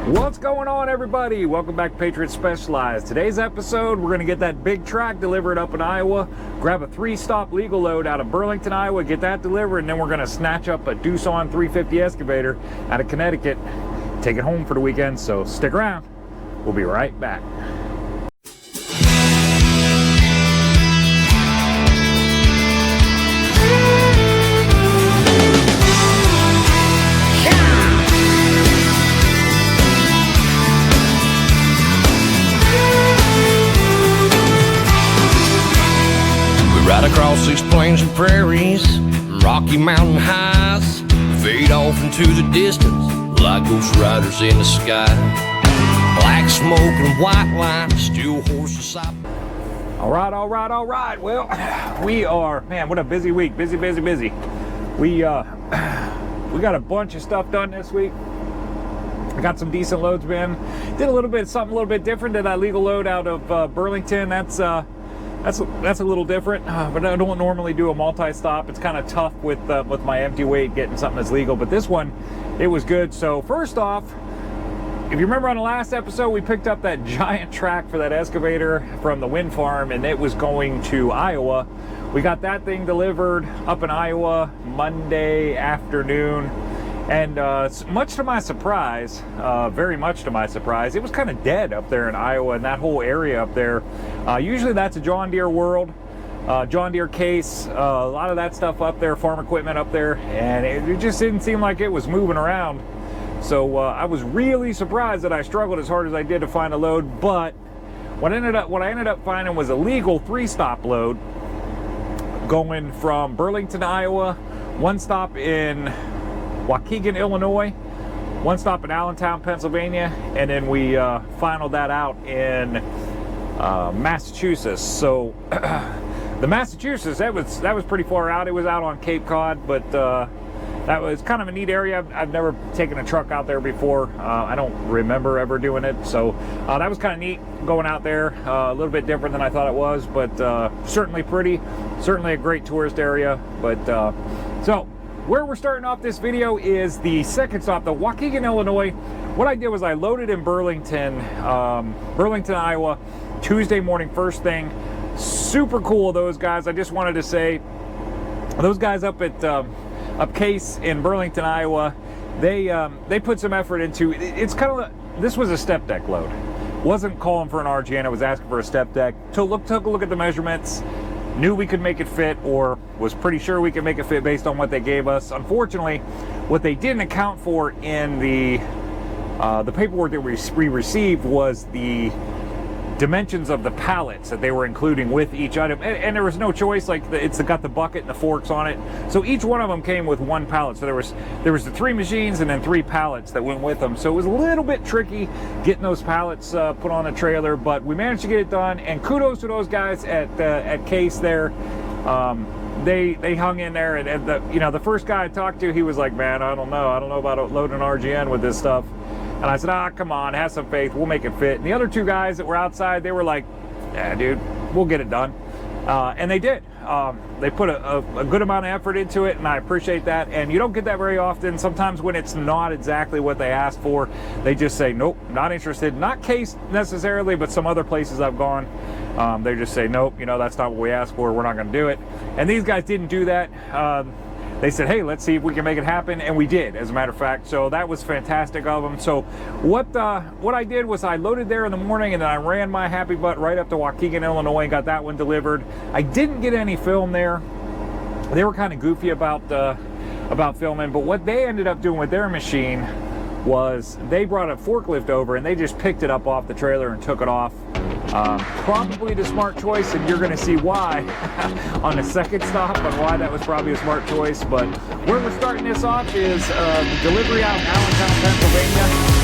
What's going on, everybody? Welcome back to Patriot Specialized. Today's episode, we're going to get that big track delivered up in Iowa, grab a 3-stop legal load out of Burlington, Iowa, get that delivered, and then we're going to snatch up a Doosan 350 excavator out of Connecticut, take it home for the weekend. So stick around. We'll be right back. Right across these plains and prairies, Rocky Mountain highs, fade off into the distance like ghost riders in the sky. Black smoke and white line, steel horses. All right. Well, we are, man, what a busy week. Busy. We got a bunch of stuff done this week. I got some decent loads, man. Did something a little bit different than that legal load out of Burlington. That's a little different, but I don't normally do a multi-stop. It's kind of tough with my empty weight getting something that's legal, but this one, it was good. So first off, if you remember on the last episode, we picked up that giant track for that excavator from the wind farm, and it was going to Iowa. We got that thing delivered up in Iowa Monday afternoon, and much to my surprise, very much to my surprise, it was kind of dead up there in Iowa and that whole area up there. Usually that's a John Deere world, John Deere case, a lot of that stuff up there, farm equipment up there, and it just didn't seem like it was moving around. So I was really surprised that I struggled as hard as I did to find a load, but what I ended up finding was a legal 3-stop load going from Burlington, Iowa, 1 stop in Waukegan, Illinois, 1 stop in Allentown, Pennsylvania, and then we finaled that out in Massachusetts. So the Massachusetts, that was pretty far out. It was out on Cape Cod, but that was kind of a neat area. I've never taken a truck out there before. I don't remember ever doing it, so that was kind of neat going out there. A little bit different than I thought it was, but certainly pretty, certainly a great tourist area. But so where we're starting off this video is the second stop, the Waukegan, Illinois. What I did was I loaded in Burlington, Iowa, Tuesday morning, first thing. Super cool, those guys. I just wanted to say, those guys up at up Case in Burlington, Iowa, they put some effort into. It's kind of, this was a step deck load. Wasn't calling for an RGN. I was asking for a step deck. Took a look at the measurements. Knew we could make it fit, or was pretty sure we could make it fit based on what they gave us. Unfortunately, what they didn't account for in the paperwork that we received was the dimensions of the pallets that they were including with each item, and there was no choice. Like, it's got the bucket and the forks on it, so each one of them came with 1 pallet. So there was the 3 machines and then 3 pallets that went with them. So it was a little bit tricky getting those pallets put on a trailer, but we managed to get it done. And kudos to those guys at Case there. They hung in there, and the first guy I talked to, he was like, man, I don't know about loading RGN with this stuff. And I said, come on, have some faith, we'll make it fit. And the other 2 guys that were outside, they were like, yeah, dude, we'll get it done. And they did. They put a good amount of effort into it, and I appreciate that. And you don't get that very often. Sometimes when it's not exactly what they asked for, they just say, nope, not interested. Not Case necessarily, but some other places I've gone, they just say, nope, that's not what we asked for, we're not going to do it. And these guys didn't do that. They said, hey, let's see if we can make it happen, and we did, as a matter of fact. So that was fantastic of them. So what I did was I loaded there in the morning, and then I ran my happy butt right up to Waukegan, Illinois, and got that one delivered. I didn't get any film there. They were kind of goofy about filming, but what they ended up doing with their machine was they brought a forklift over, and they just picked it up off the trailer and took it off. Probably the smart choice, and you're going to see why on the second stop, on why that was probably a smart choice. But where we're starting this off is the delivery out in Allentown, Pennsylvania.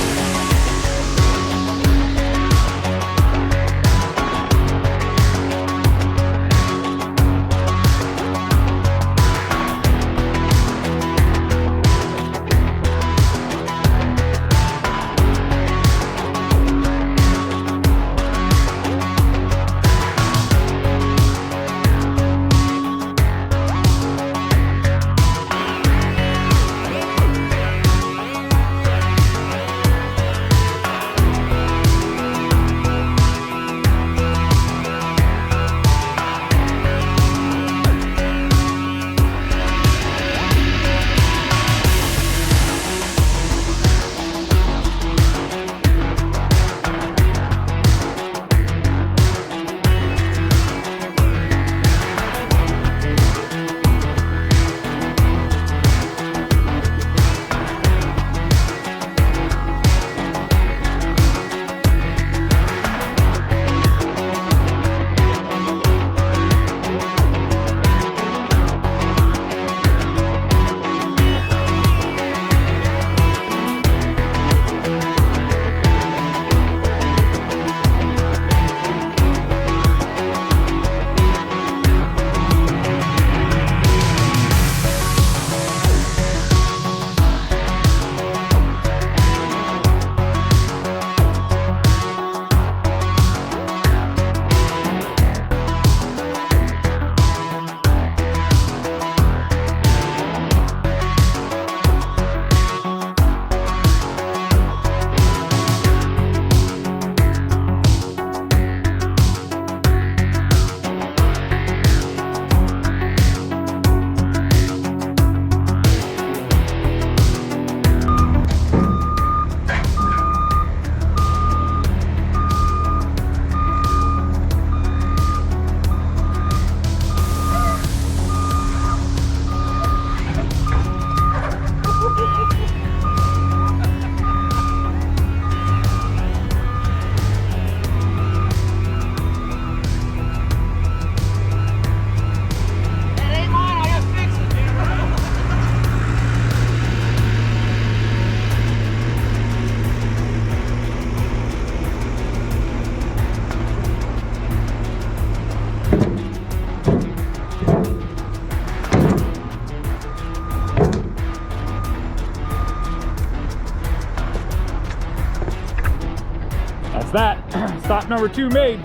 that. Stop number 2 made.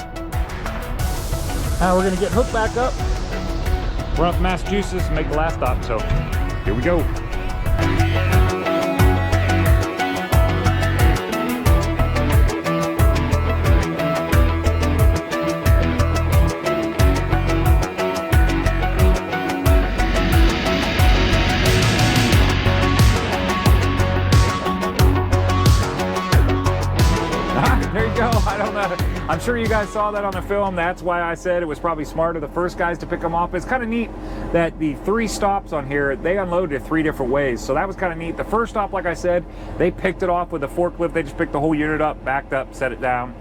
Now we're gonna get hooked back up, run up to Massachusetts, and make the last stop. So here we go. There you go. I don't know. I'm sure you guys saw that on the film. That's why I said it was probably smarter the first guys to pick them off. It's kind of neat that the 3 stops on here, they unloaded 3 different ways. So that was kind of neat. The first stop, like I said, they picked it off with a forklift. They just picked the whole unit up, backed up, set it down,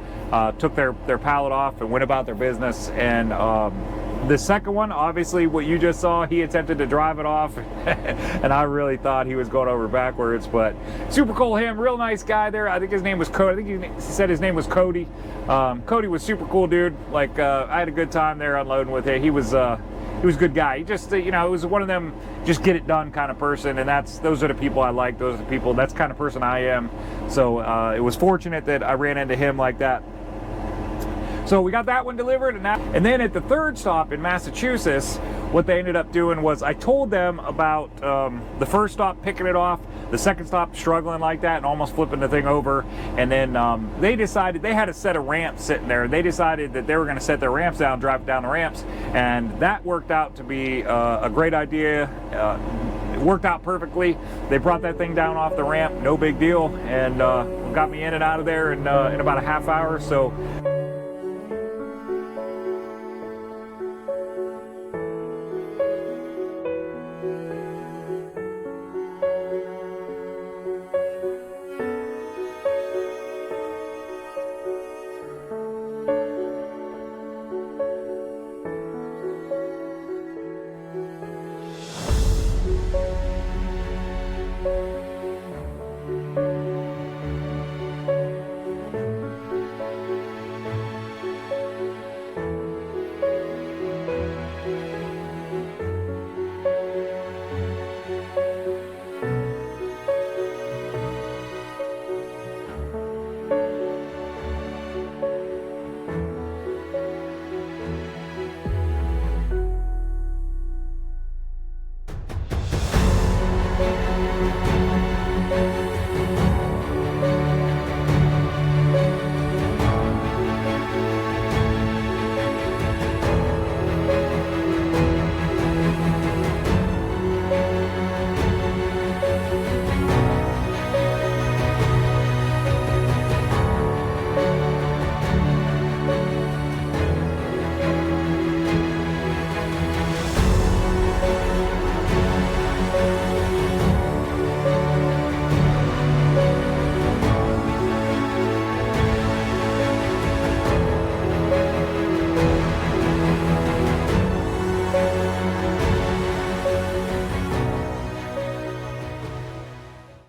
took their pallet off and went about their business. And the second one, obviously what you just saw, he attempted to drive it off and I really thought he was going over backwards, but super cool him, real nice guy there. I think his name was Cody. I think he said his name was Cody. Cody was super cool dude. Like I had a good time there unloading with him. He was a good guy. He just, you know, it was one of them just get it done kind of person, and those are the people I like. Those are the people, that's the kind of person I am. So it was fortunate that I ran into him like that. So we got that one delivered, and then at the third stop in Massachusetts, what they ended up doing was I told them about the first stop picking it off, the second stop struggling like that and almost flipping the thing over, and then they decided they had a set of ramps sitting there. They decided that they were going to set their ramps down, drive down the ramps, and that worked out to be a great idea. It worked out perfectly. They brought that thing down off the ramp, no big deal, and got me in and out of there in about a half hour. So.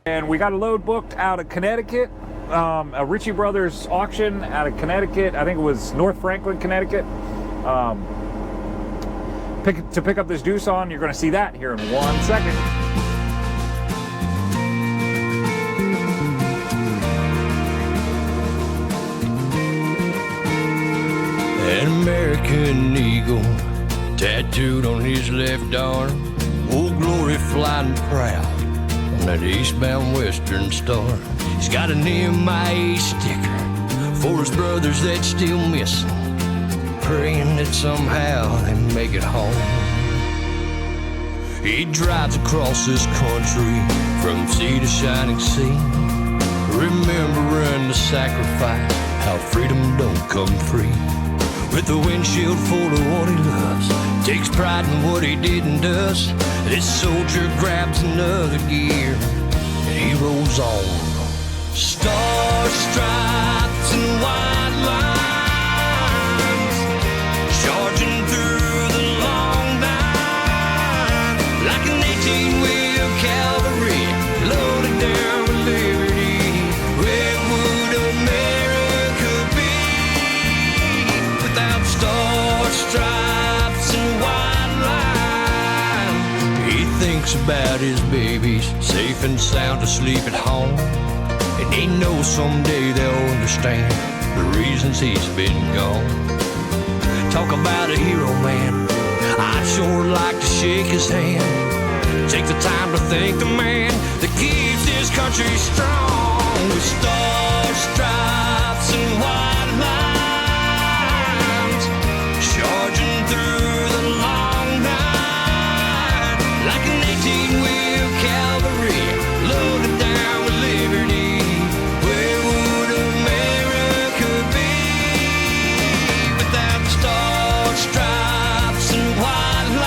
And we got a load booked out of Connecticut, a Ritchie Brothers auction out of Connecticut. I think it was North Franklin, Connecticut. To pick up this Doosan, you're going to see that here in 1 second. An American eagle tattooed on his left arm, Old Glory flying proud on that eastbound Western Star. He's got an MIA sticker for his brothers that's still missing, praying that somehow they make it home. He drives across this country from sea to shining sea, remembering the sacrifice, how freedom don't come free. With the windshield full of what he loves, takes pride in what he did and does. This soldier grabs another gear and he rolls on. Star stripes and white lines, charging through the long line like an 18-wheel cavalry loaded down with liberty. Where would America be without star stripes and white lines? He thinks about his babies safe and sound asleep at home, and he knows someday they'll understand the reasons he's been gone. Talk about a hero, man. I'd sure like to shake his hand. Take the time to thank the man that keeps this country strong. With stars, stripes, and white lines, charging through the long night like an 18-wheel cavalry, loaded down with liberty. Where would America be without the stars, stripes, and white lines?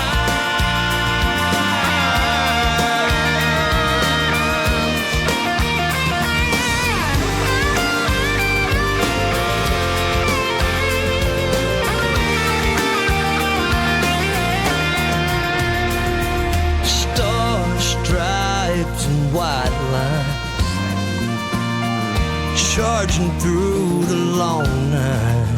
Stars, stripes, and white lines, charging through the long night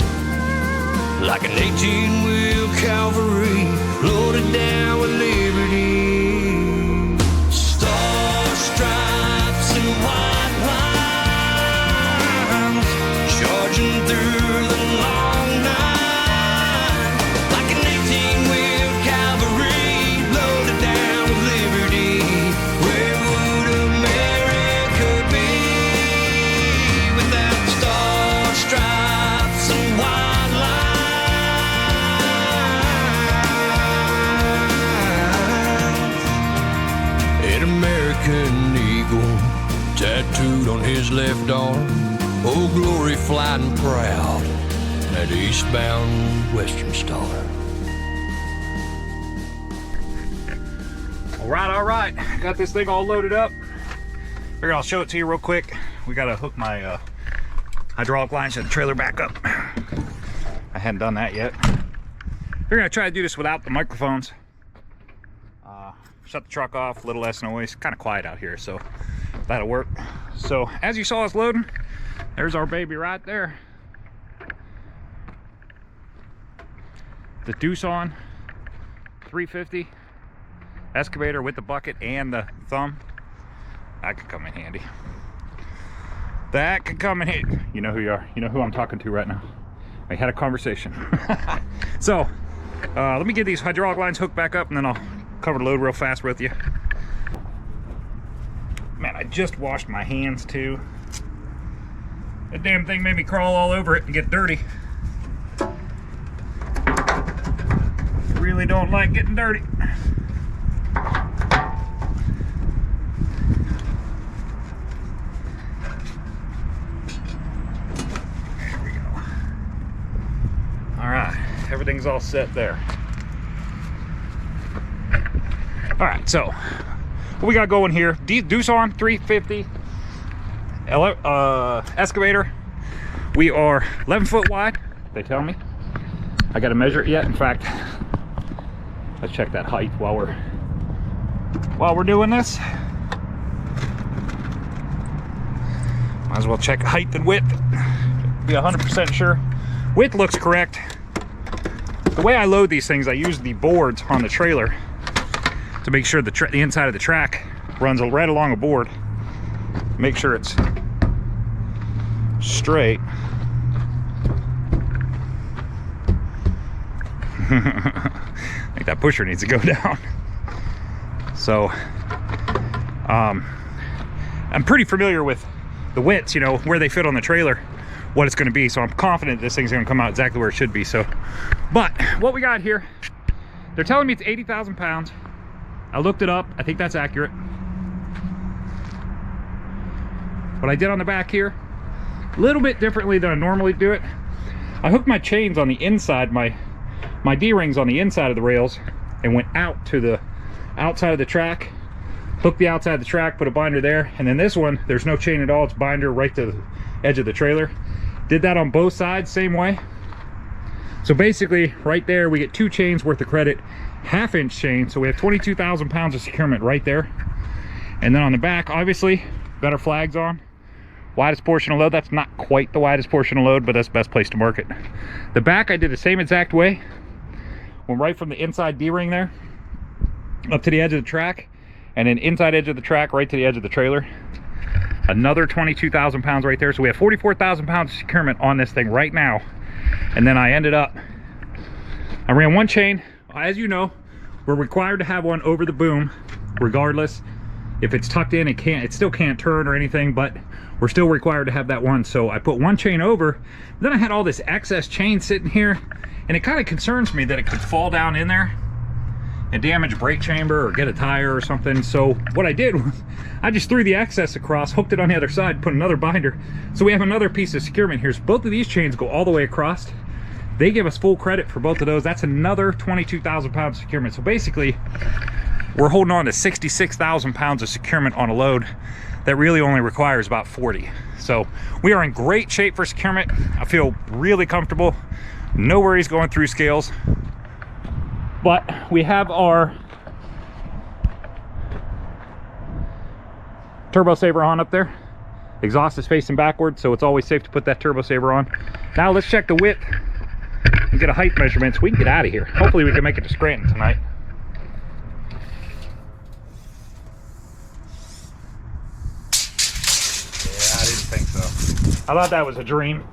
like an 18-wheel cavalry, loaded down with liberty. Stars, stripes, and white lines, charging through the long night like an 18-wheel cavalry, loaded down with liberty. Where would America be without the stars, stripes, and white lines? An American eagle tattooed on his left arm. Old Glory flying proud, that eastbound Western Star. All right. Got this thing all loaded up. Figured I'll show it to you real quick. We gotta hook my hydraulic lines to the trailer back up. I hadn't done that yet. We're gonna try to do this without the microphones. Shut the truck off, a little less noise. Kind of quiet out here, so that'll work. So as you saw us loading, there's our baby right there. The Doosan 350 excavator with the bucket and the thumb. That could come in handy. That could come in handy. You know who you are. You know who I'm talking to right now. I had a conversation. So let me get these hydraulic lines hooked back up and then I'll cover the load real fast with you. Man, I just washed my hands too. That damn thing made me crawl all over it and get dirty. Really don't like getting dirty. There we go. All right, everything's all set there. All right, so what we got going here, Doosan 350 excavator. We are 11 foot wide, they tell me. I got to measure it yet. In fact, let's check that height while we're doing this. Might as well check height and width. Be 100% sure. Width looks correct. The way I load these things, I use the boards on the trailer to make sure the inside of the track runs right along a board. Make sure it's straight. I think that pusher needs to go down. So I'm pretty familiar with the widths, you know, where they fit on the trailer, what it's going to be. So I'm confident this thing's going to come out exactly where it should be. So, but what we got here, they're telling me it's 80,000 pounds. I looked it up. I think that's accurate. What I did on the back here, a little bit differently than I normally do it. I hooked my chains on the inside, my D-rings on the inside of the rails, and went out to the outside of the track. Hooked the outside of the track, put a binder there, and then this one, there's no chain at all. It's binder right to the edge of the trailer. Did that on both sides, same way. So basically, right there, we get 2 chains worth of credit. Half-inch chain, so we have 22,000 pounds of securement right there. And then on the back, obviously, got our flags on. Widest portion of load. That's not quite the widest portion of load, but that's the best place to mark it. The back, I did the same exact way. Went right from the inside D-ring there up to the edge of the track, and then inside edge of the track right to the edge of the trailer. Another 22,000 pounds right there. So we have 44,000 pounds of securement on this thing right now. And then I ran one chain. As you know, we're required to have one over the boom, regardless. If it's tucked in, it still can't turn or anything, but we're still required to have that one. So I put one chain over, then I had all this excess chain sitting here, and it kind of concerns me that it could fall down in there and damage a brake chamber or get a tire or something. So what I did was I just threw the excess across, hooked it on the other side, put another binder. So we have another piece of securement here. So both of these chains go all the way across. They give us full credit for both of those. That's another 22,000 pounds of securement. So basically, we're holding on to 66,000 pounds of securement on a load that really only requires about 40. So we are in great shape for securement. I feel really comfortable. No worries going through scales. But we have our turbo saver on up there. Exhaust is facing backward, so it's always safe to put that turbo saver on. Now let's check the width and get a height measurement so we can get out of here. Hopefully we can make it to Scranton tonight. Yeah, I didn't think so. I thought that was a dream.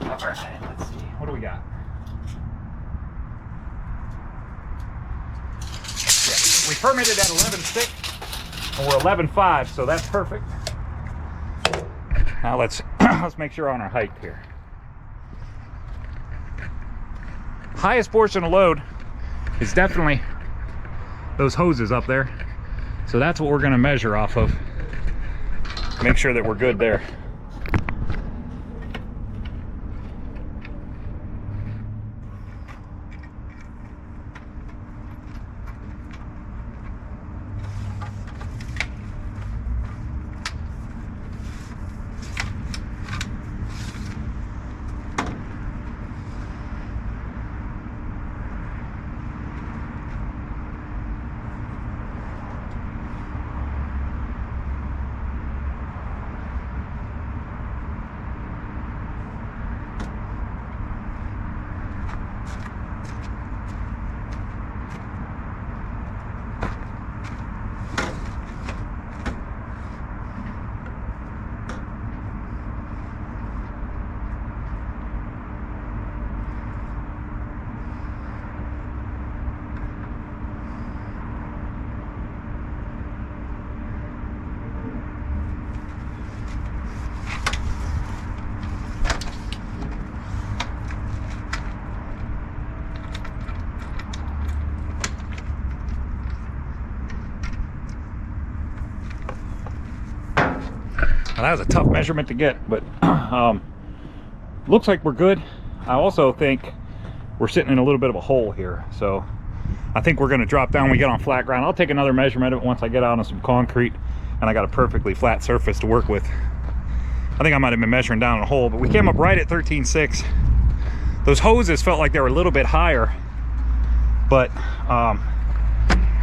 All right, let's see. What do we got? Yeah, we permitted at 11.6 and we're 11.5, so that's perfect. Now let's make sure on our height here. Highest portion of load is definitely those hoses up there. So that's what we're going to measure off of. Make sure that we're good there. Now, that was a tough measurement to get, but looks like we're good. I also think we're sitting in a little bit of a hole here, so I think we're going to drop down when we get on flat ground. I'll take another measurement of it once I get out on some concrete and I got a perfectly flat surface to work with. I think I might have been measuring down in a hole, but we came up right at 13.6. Those hoses felt like they were a little bit higher, but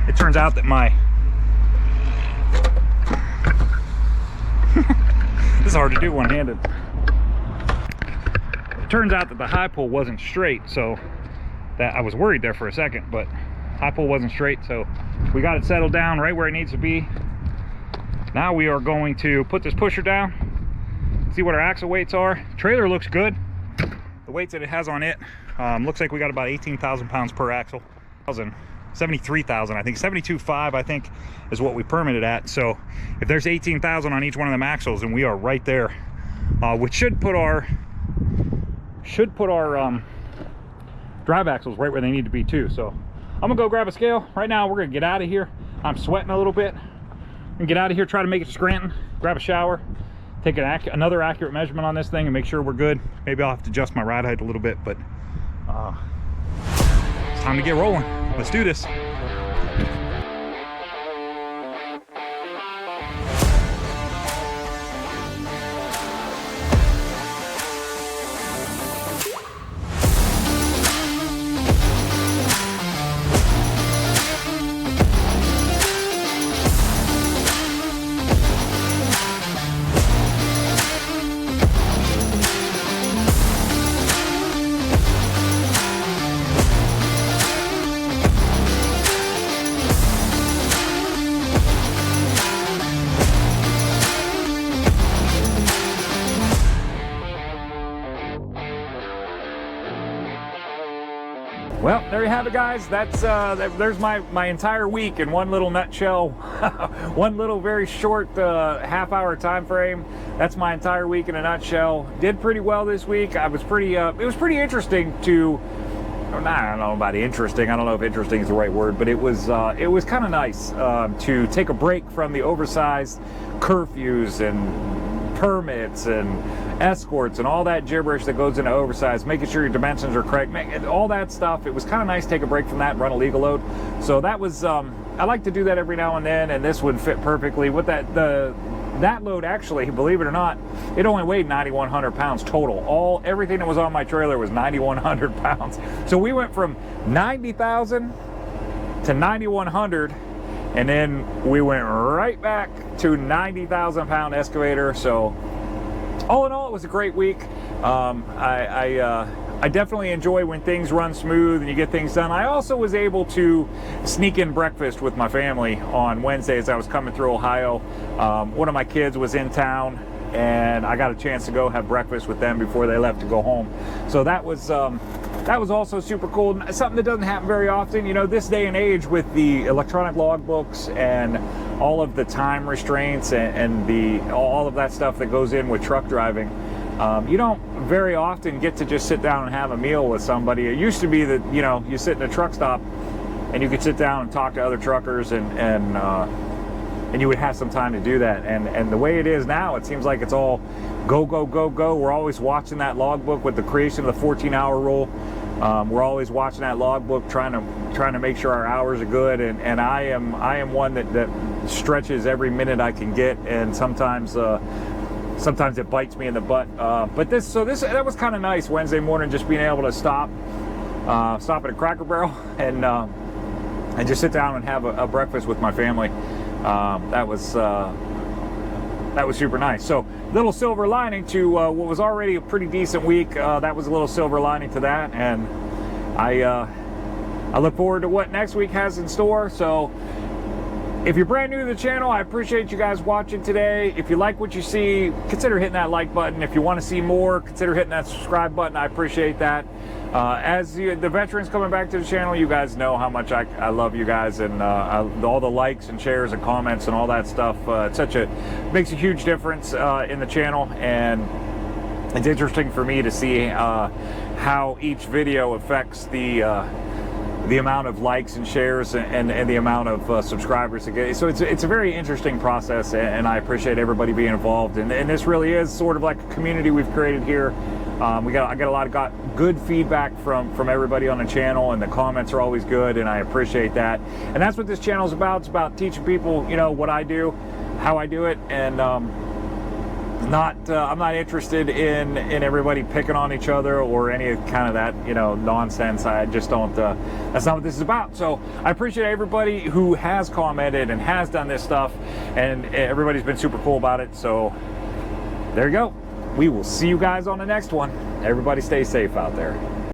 it turns out that this is hard to do one-handed. It turns out that the high pull wasn't straight, so that I was worried there for a second, but high pull wasn't straight, so we got it settled down right where it needs to be. Now we are going to put this pusher down, see what our axle weights are. Trailer looks good. The weights that it has on it looks like we got about 18,000 pounds per axle. 73,000, I think. 72.5, I think, is what we permitted at. So if there's 18,000 on each one of them axles, and we are right there, which should put our drive axles right where they need to be too. So I'm gonna go grab a scale. Right now we're gonna get out of here. I'm sweating a little bit. And get out of here, try to make it to Scranton, grab a shower, take another accurate measurement on this thing and make sure we're good. Maybe I'll have to adjust my ride height a little bit, but it's time to get rolling. Let's do this. Well, there you have it, guys. That's there's my entire week in one little nutshell. One little very short half-hour time frame. That's my entire week in a nutshell. Did pretty well this week. I was pretty it was pretty interesting to, I don't know about interesting. I don't know if interesting is the right word, but it was kind of nice to take a break from the oversized curfews and permits and escorts and all that gibberish that goes into oversized, making sure your dimensions are correct, all that stuff. It was kind of nice to take a break from that and run a legal load. So that was I like to do that every now and then, and this would fit perfectly with that. That load, actually, believe it or not, it only weighed 9,100 pounds total. Everything that was on my trailer was 9,100 pounds. So we went from 90,000 to 9,100, and then we went right back to 90,000 pound excavator. So all in all, it was a great week. I definitely enjoy when things run smooth and you get things done. I also was able to sneak in breakfast with my family on Wednesday as I was coming through Ohio. One of my kids was in town, and I got a chance to go have breakfast with them before they left to go home. So that was also super cool. Something that doesn't happen very often. You know, this day and age with the electronic logbooks and all of the time restraints and all of that stuff that goes in with truck driving, you don't very often get to just sit down and have a meal with somebody. It used to be that, you know, you sit in a truck stop and you could sit down and talk to other truckers and you would have some time to do that. And the way it is now, it seems like it's all go, go, go, go. We're always watching that logbook with the creation of the 14-hour rule. We're always watching that logbook, trying to make sure our hours are good. And I am one that stretches every minute I can get, and sometimes it bites me in the butt. But that was kind of nice Wednesday morning, just being able to stop at a Cracker Barrel and just sit down and have a breakfast with my family. That was super nice. So, little silver lining to what was already a pretty decent week. That was a little silver lining to that, and I look forward to what next week has in store. So, if you're brand new to the channel, I appreciate you guys watching today. If you like what you see, consider hitting that like button. If you want to see more, consider hitting that subscribe button. I appreciate that. The veterans coming back to the channel, you guys know how much I love you guys, and all the likes and shares and comments and all that stuff. Makes a huge difference in the channel, and it's interesting for me to see how each video affects the amount of likes and shares and the amount of subscribers. So it's a very interesting process, and I appreciate everybody being involved. And this really is sort of like a community we've created here. I got a lot of good feedback from everybody on the channel, and the comments are always good, and I appreciate that. And that's what this channel is about. It's about teaching people, you know, what I do, how I do it, and I'm not interested in everybody picking on each other or any kind of that, you know, nonsense. I just don't, that's not what this is about. So I appreciate everybody who has commented and has done this stuff, and everybody's been super cool about it. So there you go. We will see you guys on the next one. Everybody stay safe out there.